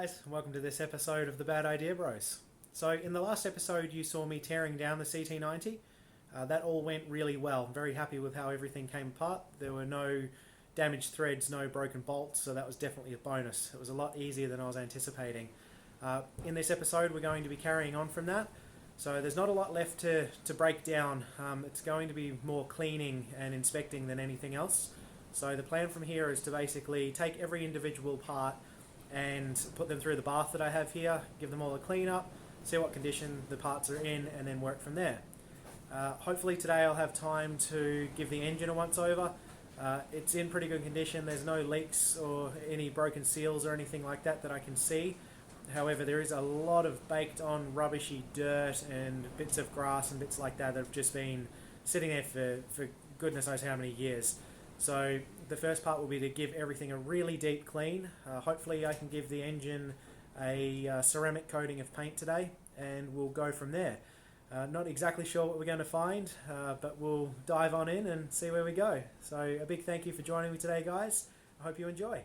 guys, and welcome to this episode of the Bad Idea Bros. So in the last episode you saw me tearing down the CT90. That all went really well. I'm very happy with how everything came apart. There were no damaged threads, no broken bolts, so that was definitely a bonus. It was a lot easier than I was anticipating. In this episode we're going to be carrying on from that. So there's not a lot left to break down. It's going to be more cleaning and inspecting than anything else. So the plan from here is to basically take every individual part and put them through the bath that I have here, give them all a clean up, see what condition the parts are in, and then work from there. Hopefully today I'll have time to give the engine a once over. It's in pretty good condition. There's no leaks or any broken seals or anything like that I can see. However, there is a lot of baked on rubbishy dirt and bits of grass and bits like that have just been sitting there for goodness knows how many years. So the first part will be to give everything a really deep clean. Hopefully I can give the engine a ceramic coating of paint today, and we'll go from there. Not exactly sure what we're going to find, but we'll dive on in and see where we go. So a big thank you for joining me today, guys. I hope you enjoy.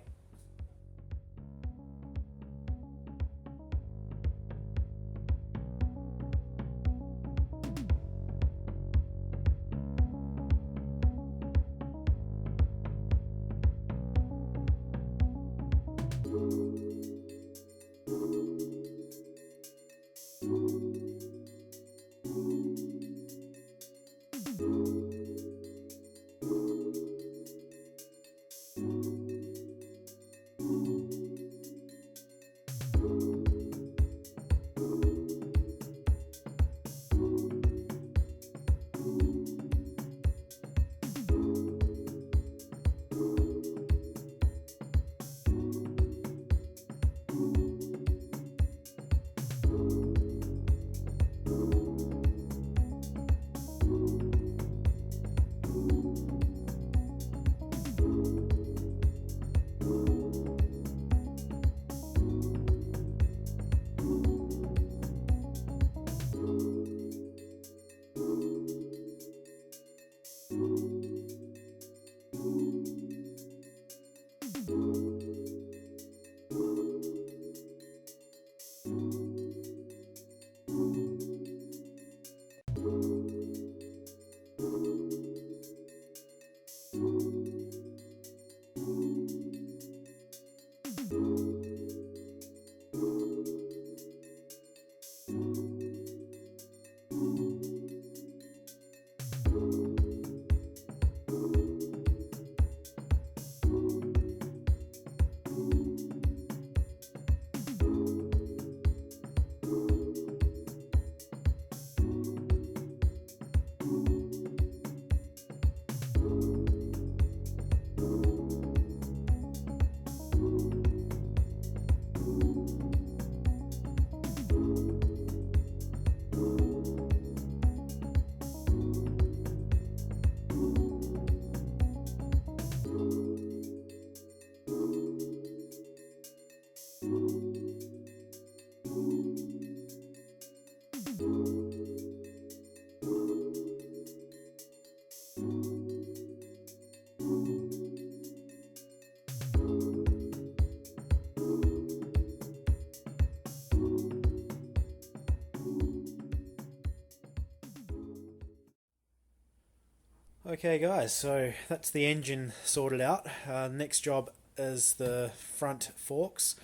Okay guys, so that's the engine sorted out. Next job is the front forks.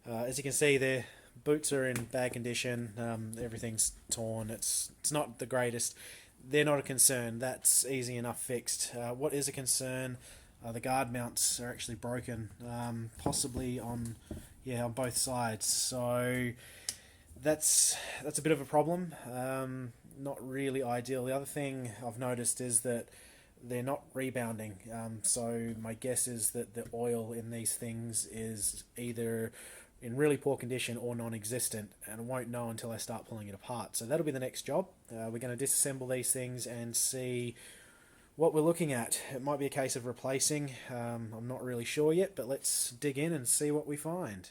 As you can see, their boots are in bad condition. Everything's torn. It's not the greatest. They're not a concern. That's easy enough fixed. What is a concern? The guard mounts are actually broken, possibly on both sides. So that's a bit of a problem. Not really ideal. The other thing I've noticed is that they're not rebounding, so my guess is that the oil in these things is either in really poor condition or non-existent, and I won't know until I start pulling it apart. So that'll be the next job. We're going to disassemble these things and see what we're looking at. It might be a case of replacing. I'm not really sure yet, but let's dig in and see what we find.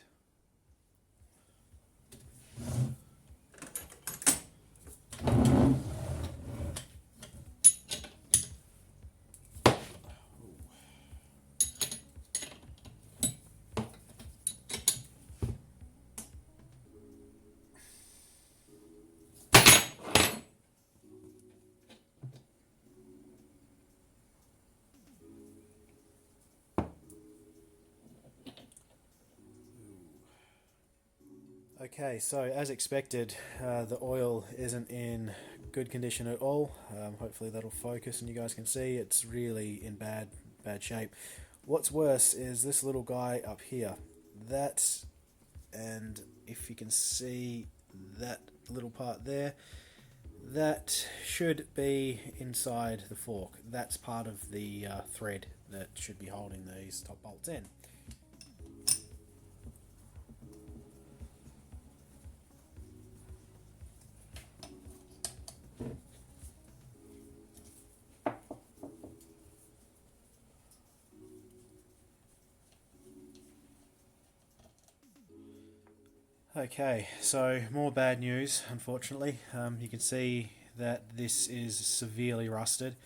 Okay, so as expected, the oil isn't in good condition at all. Hopefully that'll focus and you guys can see it's really in bad shape. What's worse is this little guy up here. That, and if you can see that little part there, that should be inside the fork. That's part of the thread that should be holding these top bolts in. Okay, so more bad news, unfortunately. You can see that this is severely rusted.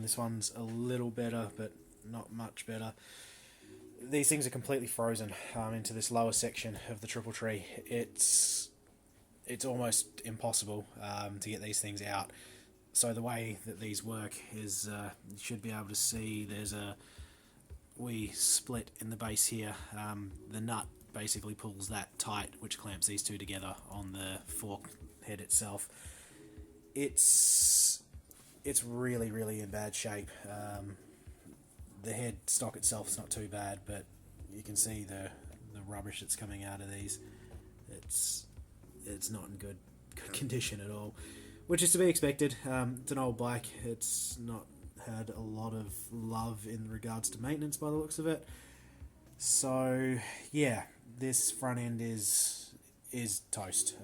This one's a little better, but not much better. These things are completely frozen into this lower section of the triple tree. It's almost impossible to get these things out. So the way that these work is you should be able to see there's a wee split in the base here. The nut basically pulls that tight, which clamps these two together on the fork head itself. It's really in bad shape. The head stock itself is not too bad, but you can see the rubbish that's coming out of these. It's not in good condition at all, which is to be expected. It's an old bike. It's not had a lot of love in regards to maintenance by the looks of it. So yeah, this front end is toast.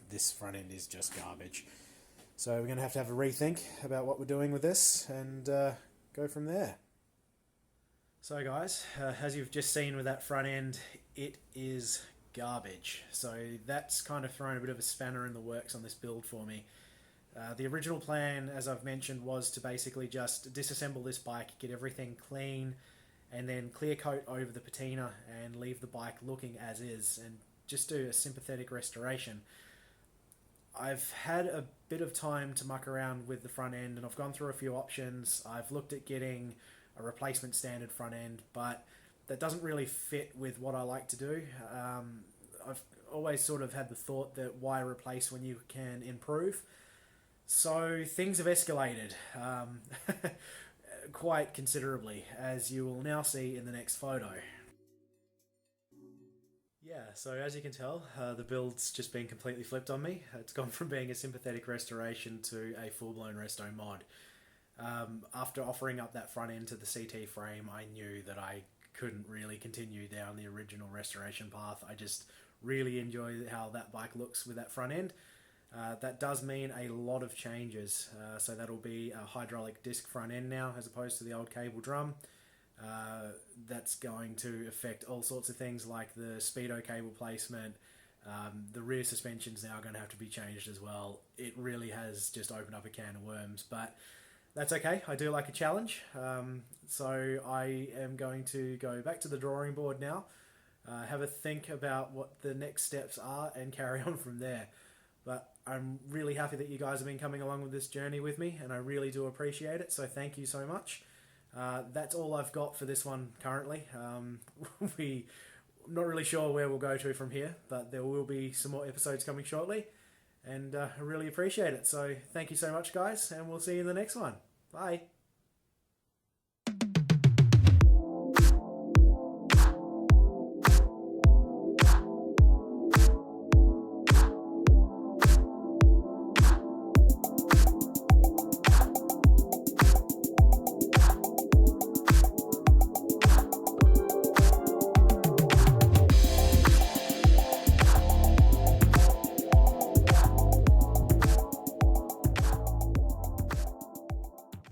This front end is just garbage. So we're going to have a rethink about what we're doing with this and go from there. So guys, as you've just seen with that front end, it is garbage. So that's kind of thrown a bit of a spanner in the works on this build for me. The original plan, as I've mentioned, was to basically just disassemble this bike, get everything clean, and then clear coat over the patina and leave the bike looking as is and just do a sympathetic restoration. I've had a bit of time to muck around with the front end and I've gone through a few options. I've looked at getting a replacement standard front end, but that doesn't really fit with what I like to do. I've always sort of had the thought that why replace when you can improve. So things have escalated quite considerably, as you will now see in the next photo. Yeah, so as you can tell, the build's just been completely flipped on me. It's gone from being a sympathetic restoration to a full-blown resto mod. After offering up that front end to the CT frame, I knew that I couldn't really continue down the original restoration path. I just really enjoy how that bike looks with that front end. That does mean a lot of changes. So that'll be a hydraulic disc front end now as opposed to the old cable drum. That's going to affect all sorts of things like the speedo cable placement. The rear suspension's now going to have to be changed as well. It really has just opened up a can of worms, but that's okay. I do like a challenge. So I am going to go back to the drawing board now, have a think about what the next steps are and carry on from there. But I'm really happy that you guys have been coming along with this journey with me, and I really do appreciate it, so thank you so much. That's all I've got for this one currently. We're not really sure where we'll go to from here, but there will be some more episodes coming shortly, and I really appreciate it. So thank you so much, guys, and we'll see you in the next one. Bye.